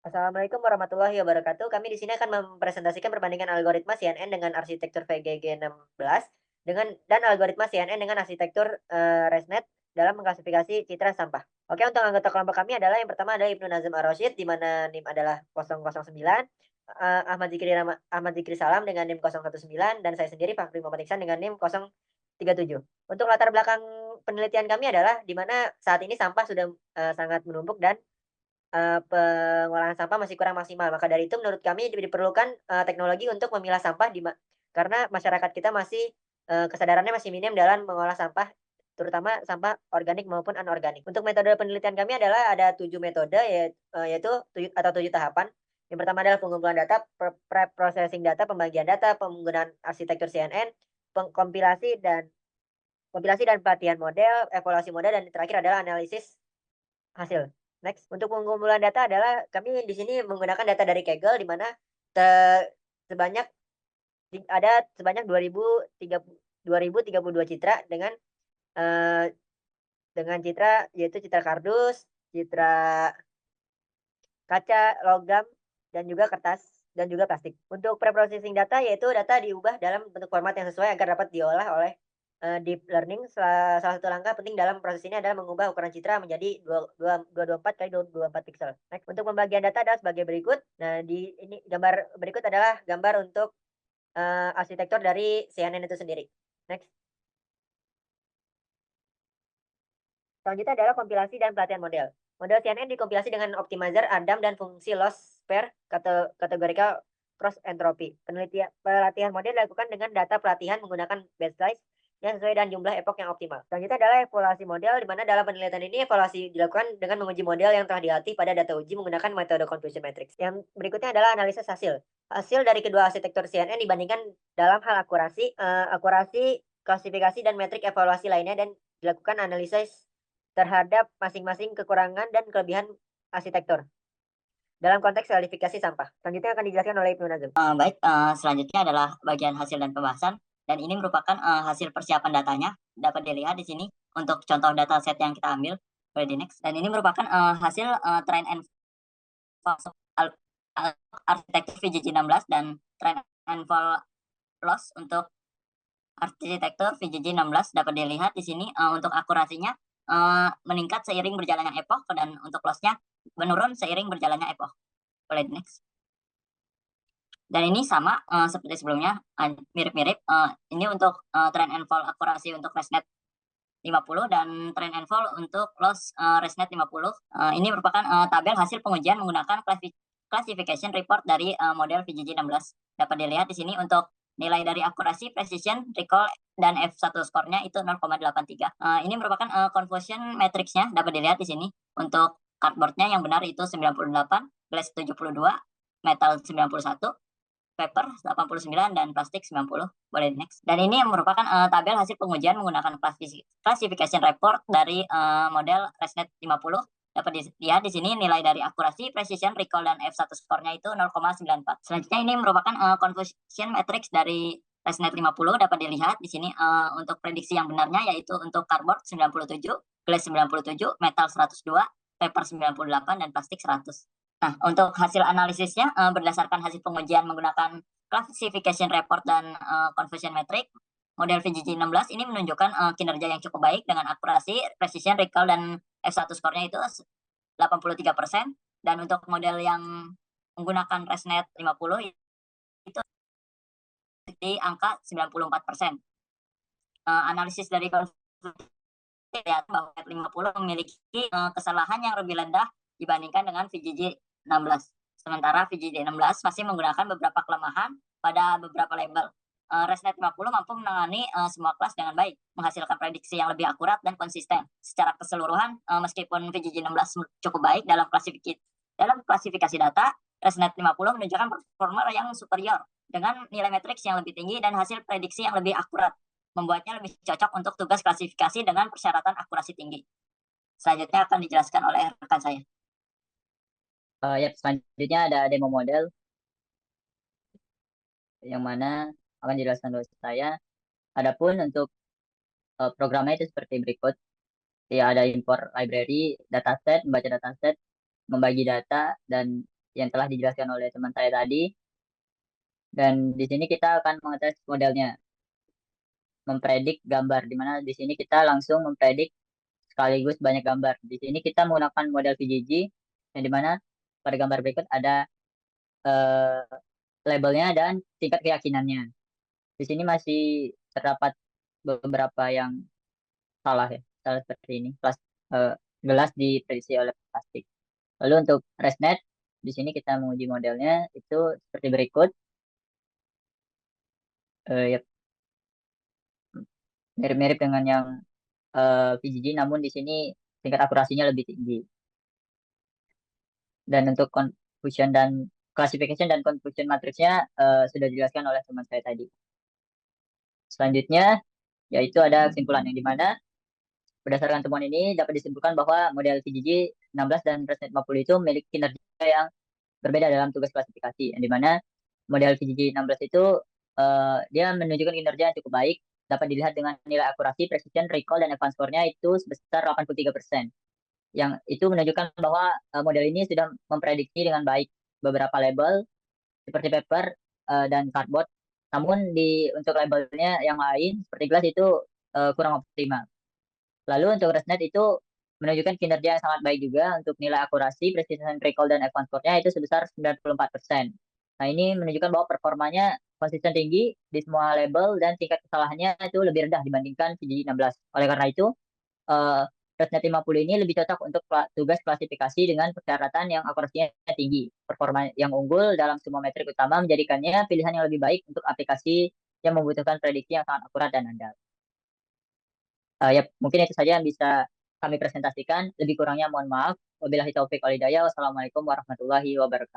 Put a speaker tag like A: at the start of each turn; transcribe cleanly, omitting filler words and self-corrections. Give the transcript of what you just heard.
A: Assalamualaikum warahmatullahi wabarakatuh. Kami di sini akan mempresentasikan perbandingan algoritma CNN dengan arsitektur VGG16 dan algoritma CNN dengan arsitektur ResNet dalam mengklasifikasi citra sampah. Oke, untuk anggota kelompok kami adalah yang pertama adalah Ibnu Nazim Ar-Rasyid di mana NIM adalah 009, Ahmad Zikri Salam dengan NIM 019 dan saya sendiri Fakri Muhammad Iksan dengan NIM 037. Untuk latar belakang penelitian kami adalah di mana saat ini sampah sudah sangat menumpuk dan pengolahan sampah masih kurang maksimal. Maka dari itu menurut kami diperlukan, teknologi untuk memilah sampah karena masyarakat kita masih, kesadarannya masih minim dalam mengolah sampah, terutama sampah organik maupun anorganik. Untuk metode penelitian kami adalah ada 7 metode yaitu 7 tahapan. Yang pertama adalah pengumpulan data, pre-processing data, pembagian data, penggunaan arsitektur CNN, kompilasi dan pelatihan model, evaluasi model, dan terakhir adalah analisis hasil. Next, untuk pengumpulan data adalah kami di sini menggunakan data dari Kaggle di mana te sebanyak ada sebanyak 2032 citra dengan citra yaitu citra kardus, citra kaca, logam, dan juga kertas, dan juga plastik. Untuk pre-processing data yaitu data diubah dalam bentuk format yang sesuai agar dapat diolah oleh, deep learning. Salah satu langkah penting dalam proses ini adalah mengubah ukuran citra menjadi 224 kali 224 piksel. Next, untuk pembagian data adalah sebagai berikut. Nah, di ini gambar berikut adalah gambar untuk, arsitektur dari CNN itu sendiri. Next. Selanjutnya adalah kompilasi dan pelatihan model. Model CNN dikompilasi dengan optimizer Adam dan fungsi loss spare kategorical cross entropy. Pelatihan model dilakukan dengan data pelatihan menggunakan batch size yang sesuai dengan jumlah epoch yang optimal. Selanjutnya adalah evaluasi model, di mana dalam penelitian ini evaluasi dilakukan dengan menguji model yang telah dilatih pada data uji menggunakan metode confusion matrix. Yang berikutnya adalah analisis hasil. Hasil dari kedua arsitektur CNN dibandingkan dalam hal akurasi, klasifikasi, dan metrik evaluasi lainnya dan dilakukan analisis terhadap masing-masing kekurangan dan kelebihan arsitektur dalam konteks klasifikasi sampah. Selanjutnya akan dijelaskan oleh Ibnu Nazim.
B: Baik, selanjutnya adalah bagian hasil dan pembahasan, dan ini merupakan hasil persiapan datanya. Dapat dilihat di sini untuk contoh data set yang kita ambil. Boleh di next. Dan ini merupakan hasil train and fall arsitektur VGG16 dan train and fall loss untuk arsitektur VGG16. Dapat dilihat di sini untuk akurasinya meningkat seiring berjalannya epoch, dan untuk lossnya menurun seiring berjalannya epoch. Boleh di next. Dan ini sama seperti sebelumnya, mirip-mirip. Ini untuk trend and fall akurasi untuk ResNet 50 dan trend and fall untuk loss ResNet 50. Ini merupakan tabel hasil pengujian menggunakan classification report dari model VGG16. Dapat dilihat di sini untuk nilai dari akurasi, precision, recall, dan F1 skornya itu 0,83. Ini merupakan confusion matrixnya. Dapat dilihat di sini untuk cardboardnya yang benar itu 98, glass 72, metal 91, paper 89, dan plastik 90. Boleh next. Dan ini merupakan tabel hasil pengujian menggunakan classification report dari model ResNet 50. Dapat dilihat di sini nilai dari akurasi, precision, recall, dan F1 skornya itu 0,94. Selanjutnya ini merupakan confusion matrix dari ResNet 50. Dapat dilihat di sini untuk prediksi yang benarnya yaitu untuk cardboard 97, glass 97, metal 102, paper 98, dan plastik 100. Nah, untuk hasil analisisnya berdasarkan hasil pengujian menggunakan classification report dan confusion metric, model VGG16 ini menunjukkan kinerja yang cukup baik dengan akurasi, precision, recall, dan F1 skornya itu 83%. Dan untuk model yang menggunakan ResNet 50 itu di angka 94%. Analisis dari lihat bahwa F50 memiliki kesalahan yang lebih rendah dibandingkan dengan VGG16. Sementara VGG16 masih menggunakan beberapa kelemahan pada beberapa label. ResNet 50 mampu menangani semua kelas dengan baik, menghasilkan prediksi yang lebih akurat dan konsisten. Secara keseluruhan, meskipun VGG16 cukup baik dalam klasifikasi data, ResNet 50 menunjukkan performa yang superior dengan nilai matriks yang lebih tinggi dan hasil prediksi yang lebih akurat, membuatnya lebih cocok untuk tugas klasifikasi dengan persyaratan akurasi tinggi. Selanjutnya akan dijelaskan oleh rekan saya.
C: Ya, selanjutnya ada demo model yang mana akan dijelaskan oleh saya. Adapun untuk programnya itu seperti berikut. Ya, ada import library, dataset, membaca dataset, membagi data, dan yang telah dijelaskan oleh teman saya tadi. Dan di sini kita akan mengetes modelnya, mempredik gambar, di mana di sini kita langsung mempredik sekaligus banyak gambar. Di sini kita menggunakan model VGG, yang di mana pada gambar berikut ada eh, labelnya dan tingkat keyakinannya. Di sini masih terdapat beberapa yang salah ya, salah seperti ini. Eh, Gelas diprediksi oleh plastik. Lalu untuk ResNet, di sini kita menguji modelnya itu seperti berikut. Ya, mirip-mirip dengan yang VGG, namun di sini tingkat akurasinya lebih tinggi. Dan untuk confusion dan classification dan confusion matrixnya sudah dijelaskan oleh teman saya tadi. Selanjutnya, yaitu ada kesimpulan yang dimana berdasarkan temuan ini dapat disimpulkan bahwa model VGG 16 dan ResNet 50 itu memiliki kinerja yang berbeda dalam tugas klasifikasi, yang dimana model VGG 16 itu dia menunjukkan kinerja yang cukup baik, dapat dilihat dengan nilai akurasi, precision, recall, dan advance score-nya itu sebesar 83%. Yang itu menunjukkan bahwa model ini sudah memprediksi dengan baik beberapa label seperti paper dan cardboard. Namun untuk labelnya yang lain seperti gelas itu kurang optimal. Lalu untuk ResNet itu menunjukkan kinerja yang sangat baik juga untuk nilai akurasi, precision, recall, dan advance score-nya itu sebesar 94%. Nah, ini menunjukkan bahwa performanya konsisten tinggi di semua label dan tingkat kesalahannya itu lebih rendah dibandingkan VGG 16. Oleh karena itu, eh, ResNet 50 ini lebih cocok untuk tugas klasifikasi dengan persyaratan yang akurasinya tinggi. Performa yang unggul dalam semua metrik utama menjadikannya pilihan yang lebih baik untuk aplikasi yang membutuhkan prediksi yang sangat akurat dan andal. Ya, mungkin itu saja yang bisa kami presentasikan. Lebih kurangnya mohon maaf. Wabillahi taufiq wal hidayah. Wassalamualaikum warahmatullahi wabarakatuh.